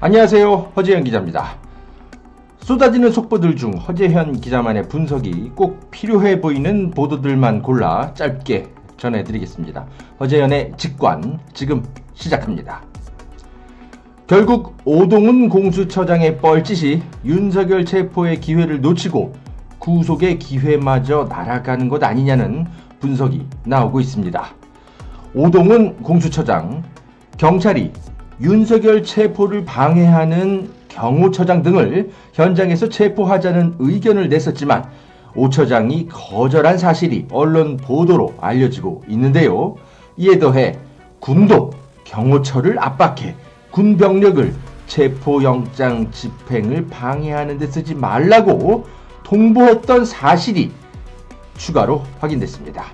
안녕하세요. 허재현 기자입니다. 쏟아지는 속보들 중 허재현 기자만의 분석이 꼭 필요해 보이는 보도들만 골라 짧게 전해드리겠습니다. 허재현의 직관 지금 시작합니다. 결국 오동훈 공수처장의 뻘짓이 윤석열 체포의 기회를 놓치고 구속의 기회마저 날아가는 것 아니냐는 분석이 나오고 있습니다. 오동훈 공수처장, 경찰이 윤석열 체포를 방해하는 경호처장 등을 현장에서 체포하자는 의견을 냈었지만 오 처장이 거절한 사실이 언론 보도로 알려지고 있는데요. 이에 더해 군도 경호처를 압박해 군 병력을 체포영장 집행을 방해하는 데 쓰지 말라고 통보했던 사실이 추가로 확인됐습니다.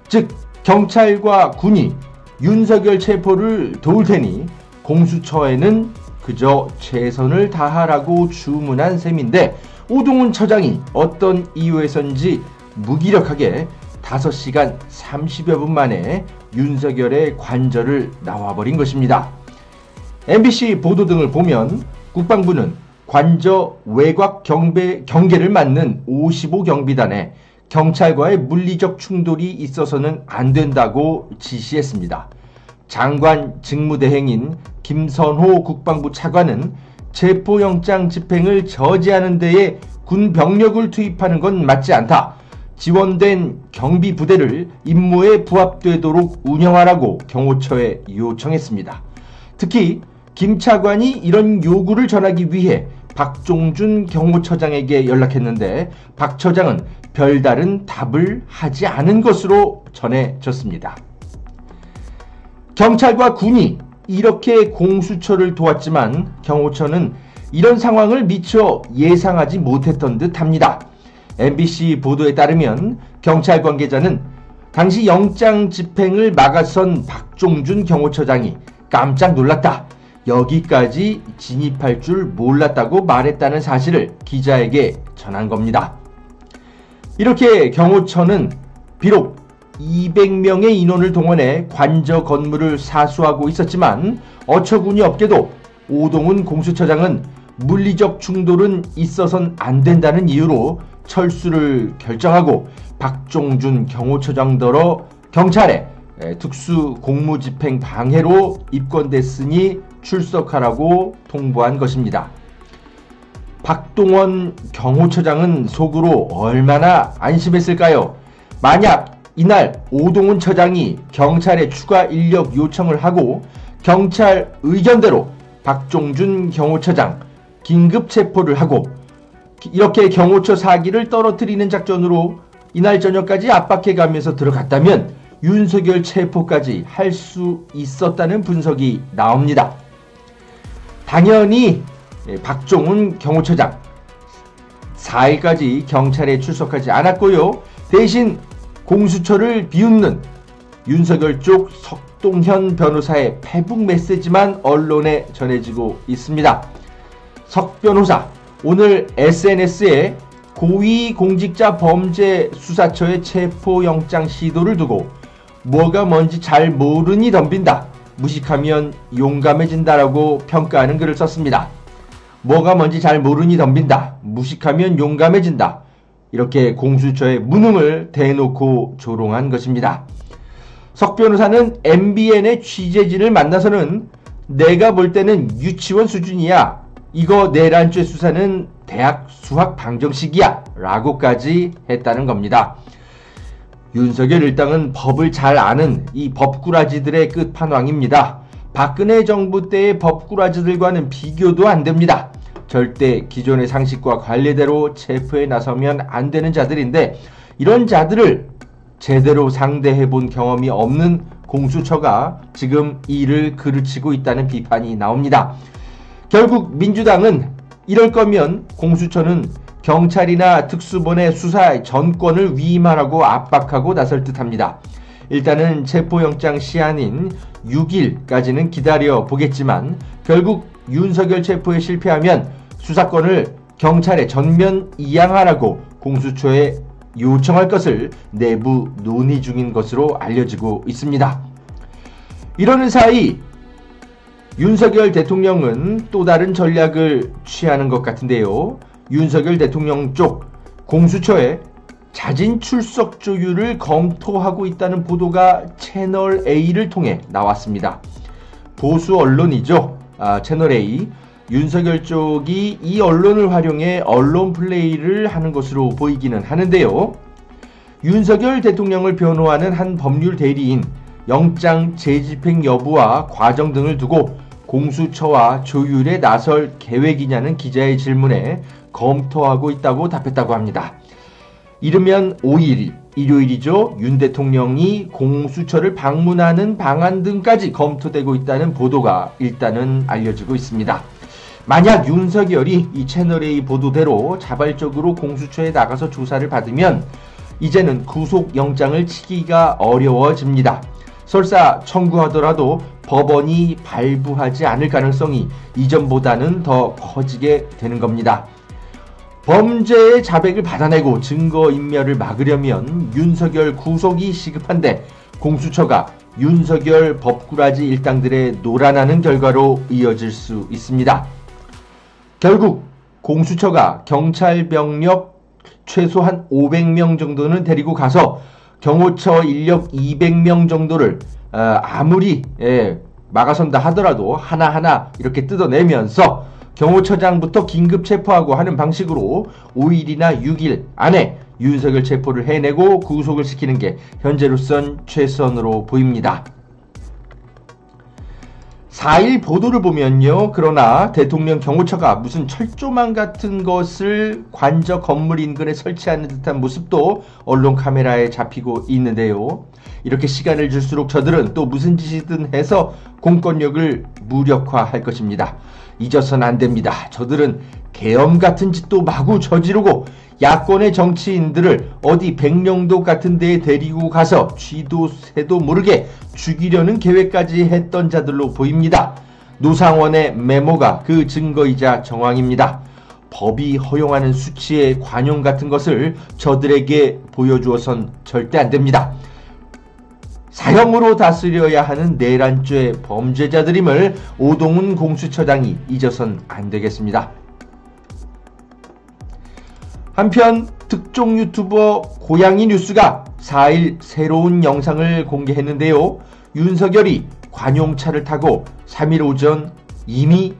즉 경찰과 군이 윤석열 체포를 도울 테니 공수처에는 그저 최선을 다하라고 주문한 셈인데 오동훈 처장이 어떤 이유에선지 무기력하게 5시간 30여 분 만에 윤석열의 관저를 나와버린 것입니다. MBC 보도 등을 보면 국방부는 관저 외곽 경계를 맡는 55경비단에 경찰과의 물리적 충돌이 있어서는 안 된다고 지시했습니다. 장관 직무대행인 김선호 국방부 차관은 체포영장 집행을 저지하는 데에 군 병력을 투입하는 건 맞지 않다. 지원된 경비 부대를 임무에 부합되도록 운영하라고 경호처에 요청했습니다. 특히 김 차관이 이런 요구를 전하기 위해 박종준 경호처장에게 연락했는데 박 처장은 별다른 답을 하지 않은 것으로 전해졌습니다. 경찰과 군이 이렇게 공수처를 도왔지만 경호처는 이런 상황을 미처 예상하지 못했던 듯합니다. MBC 보도에 따르면 경찰 관계자는 당시 영장 집행을 막아선 박종준 경호처장이 깜짝 놀랐다. 여기까지 진입할 줄 몰랐다고 말했다는 사실을 기자에게 전한 겁니다. 이렇게 경호처는 비록 200명의 인원을 동원해 관저 건물을 사수하고 있었지만 어처구니 없게도 오동훈 공수처장은 물리적 충돌은 있어선 안 된다는 이유로 철수를 결정하고 박종준 경호처장더러 경찰에 특수 공무집행 방해로 입건됐으니 출석하라고 통보한 것입니다. 박동원 경호처장은 속으로 얼마나 안심했을까요? 만약 이날 오동훈 처장이 경찰에 추가 인력 요청을 하고 경찰 의견대로 박종준 경호처장 긴급 체포를 하고 이렇게 경호처 사기를 떨어뜨리는 작전으로 이날 저녁까지 압박해가면서 들어갔다면 윤석열 체포까지 할 수 있었다는 분석이 나옵니다. 당연히 박종훈 경호처장 4일까지 경찰에 출석하지 않았고요. 대신 공수처를 비웃는 윤석열 쪽 석동현 변호사의 페북 메시지만 언론에 전해지고 있습니다. 석 변호사, 오늘 SNS에 고위공직자 범죄 수사처의 체포영장 시도를 두고 뭐가 뭔지 잘 모르니 덤빈다. 무식하면 용감해진다라고 평가하는 글을 썼습니다. 뭐가 뭔지 잘 모르니 덤빈다. 무식하면 용감해진다. 이렇게 공수처의 무능을 대놓고 조롱한 것입니다. 석 변호사는 MBN의 취재진을 만나서는 내가 볼 때는 유치원 수준이야. 이거 내란죄 수사는 대학 수학 방정식이야. 라고까지 했다는 겁니다. 윤석열 일당은 법을 잘 아는 이 법꾸라지들의 끝판왕입니다. 박근혜 정부 때의 법꾸라지들과는 비교도 안 됩니다. 절대 기존의 상식과 관례대로 체포에 나서면 안 되는 자들인데 이런 자들을 제대로 상대해 본 경험이 없는 공수처가 지금 이를 그르치고 있다는 비판이 나옵니다. 결국 민주당은 이럴 거면 공수처는 경찰이나 특수본의 수사 전권을 위임하라고 압박하고 나설 듯합니다. 일단은 체포영장 시한인 6일까지는 기다려 보겠지만 결국 윤석열 체포에 실패하면 수사권을 경찰에 전면 이양하라고 공수처에 요청할 것을 내부 논의 중인 것으로 알려지고 있습니다. 이러는 사이 윤석열 대통령은 또 다른 전략을 취하는 것 같은데요. 윤석열 대통령 쪽 공수처에 자진 출석 조율을 검토하고 있다는 보도가 채널A를 통해 나왔습니다. 보수 언론이죠. 채널A. 윤석열 쪽이 이 언론을 활용해 언론 플레이를 하는 것으로 보이기는 하는데요. 윤석열 대통령을 변호하는 한 법률 대리인 영장 재집행 여부와 과정 등을 두고 공수처와 조율에 나설 계획이냐는 기자의 질문에 검토하고 있다고 답했다고 합니다. 이르면 5일, 일요일이죠. 윤 대통령이 공수처를 방문하는 방안 등까지 검토되고 있다는 보도가 일단은 알려지고 있습니다. 만약 윤석열이 이 채널A 보도대로 자발적으로 공수처에 나가서 조사를 받으면 이제는 구속영장을 치기가 어려워집니다. 설사 청구하더라도 법원이 발부하지 않을 가능성이 이전보다는 더 커지게 되는 겁니다. 범죄의 자백을 받아내고 증거인멸을 막으려면 윤석열 구속이 시급한데 공수처가 윤석열 법꾸라지 일당들의 노란하는 결과로 이어질 수 있습니다. 결국 공수처가 경찰 병력 최소한 500명 정도는 데리고 가서 경호처 인력 200명 정도를 아무리 막아선다 하더라도 하나하나 이렇게 뜯어내면서 경호처장부터 긴급 체포하고 하는 방식으로 5일이나 6일 안에 윤석열 체포를 해내고 구속을 시키는 게 현재로선 최선으로 보입니다. 4일 보도를 보면요. 그러나 대통령 경호처가 무슨 철조망 같은 것을 관저 건물 인근에 설치하는 듯한 모습도 언론 카메라에 잡히고 있는데요. 이렇게 시간을 줄수록 저들은 또 무슨 짓이든 해서 공권력을 무력화할 것입니다. 잊어서는 안 됩니다. 저들은 계엄 같은 짓도 마구 저지르고 야권의 정치인들을 어디 백령도 같은 데에 데리고 가서 쥐도 새도 모르게 죽이려는 계획까지 했던 자들로 보입니다. 노상원의 메모가 그 증거이자 정황입니다. 법이 허용하는 수치의 관용 같은 것을 저들에게 보여주어선 절대 안 됩니다. 사형으로 다스려야 하는 내란죄 범죄자들임을 오동훈 공수처장이 잊어선 안 되겠습니다. 한편 특종 유튜버 고양이 뉴스가 4일 새로운 영상을 공개했는데요. 윤석열이 관용차를 타고 3일 오전 이미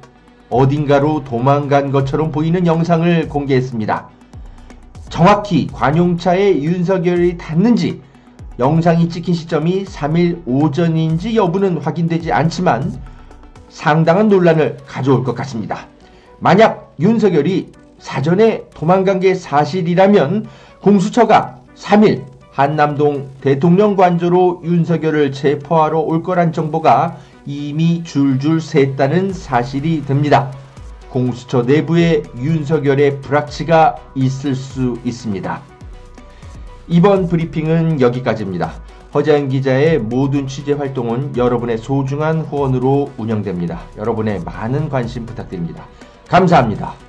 어딘가로 도망간 것처럼 보이는 영상을 공개했습니다. 정확히 관용차에 윤석열이 탔는지 영상이 찍힌 시점이 3일 오전인지 여부는 확인되지 않지만 상당한 논란을 가져올 것 같습니다. 만약 윤석열이 사전에 도망간 게 사실이라면 공수처가 3일 한남동 대통령 관저로 윤석열을 체포하러 올 거란 정보가 이미 줄줄 샜다는 사실이 됩니다. 공수처 내부에 윤석열의 불확치가 있을 수 있습니다. 이번 브리핑은 여기까지입니다. 허재한 기자의 모든 취재 활동은 여러분의 소중한 후원으로 운영됩니다. 여러분의 많은 관심 부탁드립니다. 감사합니다.